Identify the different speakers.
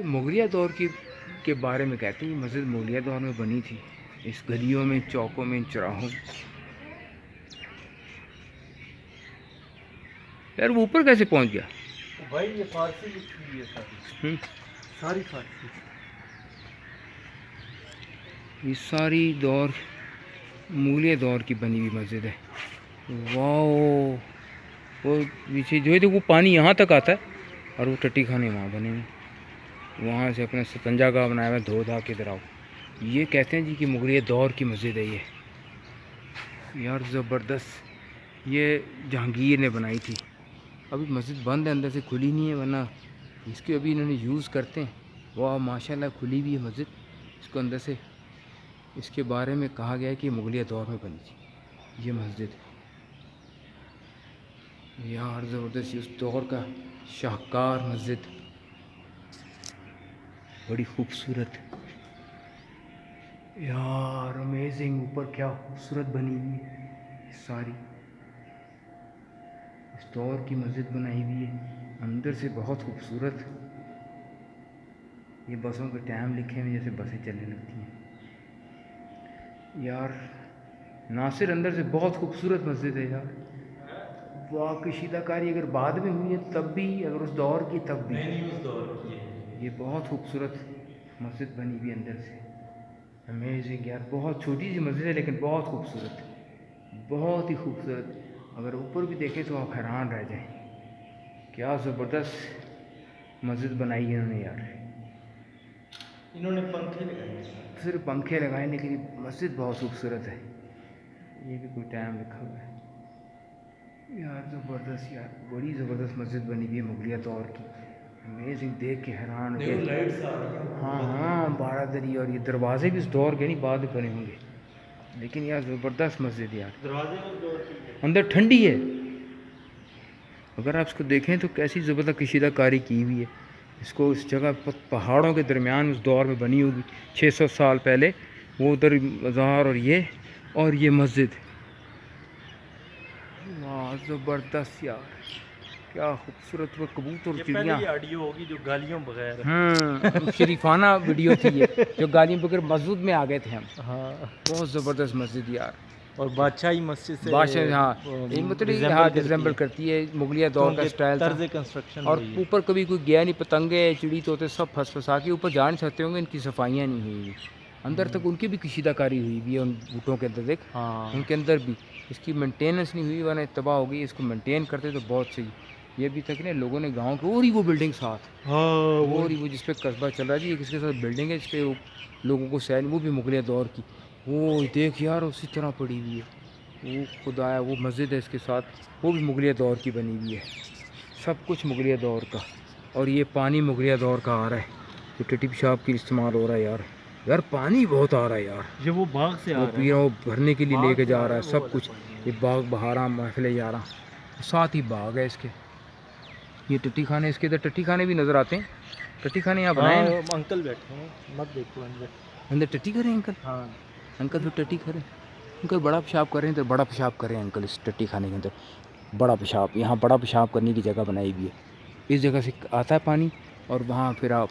Speaker 1: یہ مغلیہ دور کے بارے میں کہتے ہیں. یہ مسجد مغلیہ دور میں بنی تھی، اس گلیوں میں، چوکوں میں، چوراہوں. یار وہ اوپر کیسے پہنچ گیا؟
Speaker 2: بھائی یہ فارسی لکھی ہوئی ہے ساری، ساری فارسی.
Speaker 1: یہ ساری دور مغلیہ دور کی بنی ہوئی مسجد ہے. واو، وہ پیچھے جو ہے وہ پانی یہاں تک آتا ہے، اور وہ ٹٹی خانے وہاں بنے ہوئے، وہاں سے اپنا ستنجا گاہ بنایا ہوا ہے، دھو دھا کے ادھر آؤ. یہ کہتے ہیں جی کہ مغلیہ دور کی مسجد ہے یہ. یار زبردست، یہ جہانگیر نے بنائی تھی. ابھی مسجد بند ہے، اندر سے کھلی نہیں ہے، ورنہ اس کے ابھی انہوں نے یوز کرتے ہیں. واہ ماشاء اللہ کھلی ہوئی ہے مسجد. اس کو اندر سے اس کے بارے میں کہا گیا ہے کہ یہ مغلیہ دور میں بنی تھی یہ مسجد. یار زبردست، اس دور کا شاہکار مسجد، بڑی خوبصورت. یار امیزنگ، اوپر کیا خوبصورت بنی ہوئی ہے ساری. اس دور کی مسجد بنائی ہوئی ہے، اندر سے بہت خوبصورت. یہ بسوں کے ٹائم لکھے ہوئے، جیسے بسیں چلنے لگتی ہیں. یار ناصر اندر سے بہت خوبصورت مسجد ہے یار. واہ، کشیدہ کاری اگر بعد میں ہوئی ہے تب بھی، اگر اس دور کی تب بھی،
Speaker 2: اس دور کی ہے.
Speaker 1: یہ بہت خوبصورت مسجد بنی ہوئی اندر سے. امیزنگ یار، بہت چھوٹی سی مسجد ہے لیکن بہت خوبصورت، بہت ہی خوبصورت. اگر اوپر بھی دیکھیں تو آپ حیران رہ جائیں، کیا زبردست مسجد بنائی ہے انہوں نے یار.
Speaker 2: انہوں نے پنکھے لگائے،
Speaker 1: صرف پنکھے لگائے، لیکن مسجد بہت خوبصورت ہے. یہ بھی کوئی ٹائم لکھا ہوا ہے. یار زبردست، یار بڑی زبردست مسجد بنی ہوئی ہے مغلیہ دور کی. امیزنگ، دیکھ کے حیران ہو گئے.
Speaker 2: لائٹس آ رہی ہیں.
Speaker 1: ہاں بارہ دری، اور یہ دروازے بھی اس دور کے نہیں بعد میں بنے ہوں گے، لیکن یار زبردست مسجد یار.
Speaker 2: دروازے اس دور کی ہے.
Speaker 1: اندر ٹھنڈی ہے، اگر آپ اس کو دیکھیں تو کیسی زبردست کشیدہ کاری کی ہوئی ہے. اس کو اس جگہ پہاڑوں کے درمیان اس دور میں بنی ہوگی 600 سال پہلے. وہ ادھر مزار اور یہ مسجد. واہ زبردست یار، کیا خوبصورت. وہ کبوتر
Speaker 2: یہ
Speaker 1: چڑیاں،
Speaker 2: پہلی آڈیو ہوگی جو گالیوں بغیر.
Speaker 1: شریفانہ ویڈیو تھی یہ، جو گالیوں بغیر مسجد میں آ گئے تھے ہم.
Speaker 2: ہاں،
Speaker 1: بہت زبردست مسجد یار.
Speaker 2: اور بادشاہی مسجد سے
Speaker 1: بادشاہ، ہاں یہ مطلب ہاں ریزمبل کرتی ہے، مغلیہ دور کا اسٹائل تھا.
Speaker 2: طرز کنسٹرکشن
Speaker 1: اور
Speaker 2: وہی ہے.
Speaker 1: اوپر کبھی کوئی گیا نہیں، پتنگے چڑی طوطے سب پھنس پھنسا کے اوپر جا نہیں سکتے ہوں گے. ان کی صفائیاں نہیں ہوئی ہوئی اندر تک، ان کی بھی کشیدہ کاری ہوئی ہوئی ہے ان بوٹوں کے اندر. دیکھ
Speaker 2: ہاں،
Speaker 1: ان کے اندر بھی اس کی مینٹیننس نہیں ہوئی، ورنہ تباہ ہو گئی. اس کو مینٹین کرتے تو بہت صحیح. یہ ابھی تک نا لوگوں نے گاؤں کی، اور ہی وہ بلڈنگ ساتھ، اور ہی وہ جس پہ قصبہ چل رہا ہے جی، کس کے ساتھ بلڈنگ ہے جس پہ لوگوں کو سیل، وہ بھی مغلیہ دور کی. وہ دیکھ یار اسی طرح پڑی ہوئی ہے. وہ خدایا، وہ مسجد ہے اس کے ساتھ، وہ بھی مغلیہ دور کی بنی ہوئی ہے. سب کچھ مغلیہ دور کا. اور یہ پانی مغلیہ دور کا آ رہا ہے، جو ٹٹی پیشاب کی استعمال ہو رہا ہے. یار پانی بہت آ رہا ہے یار.
Speaker 2: یہ وہ باغ سے
Speaker 1: وہ
Speaker 2: آ رہا
Speaker 1: پی
Speaker 2: ہے.
Speaker 1: رہا ہوں، بھرنے کے لیے لے کے جا رہا ہے
Speaker 2: وہ
Speaker 1: سب
Speaker 2: والا
Speaker 1: کچھ.
Speaker 2: پانی ہے.
Speaker 1: یہ باغ بہارا محفل یارہ، ساتھ ہی باغ ہے اس کے. یہ ٹٹی خانے، اس کے ادھر ٹٹی خانے بھی نظر آتے ہیں. ٹٹی خانے یہاں بنائے نا.
Speaker 2: انکل بیٹھے ہیں، مت دیکھو
Speaker 1: اندر ٹٹی کھڑے ہیں انکل.
Speaker 2: ہاں،
Speaker 1: انکل پھر ٹٹی کھڑے، انکل بڑا پیشاب کر رہے ہیں. تو بڑا پیشاب کر رہے ہیں انکل اس ٹٹی خانے کے اندر. بڑا پیشاب، یہاں بڑا پیشاب کرنے کی جگہ بنائی ہوئی ہے. اس جگہ سے آتا ہے پانی، اور وہاں پھر آپ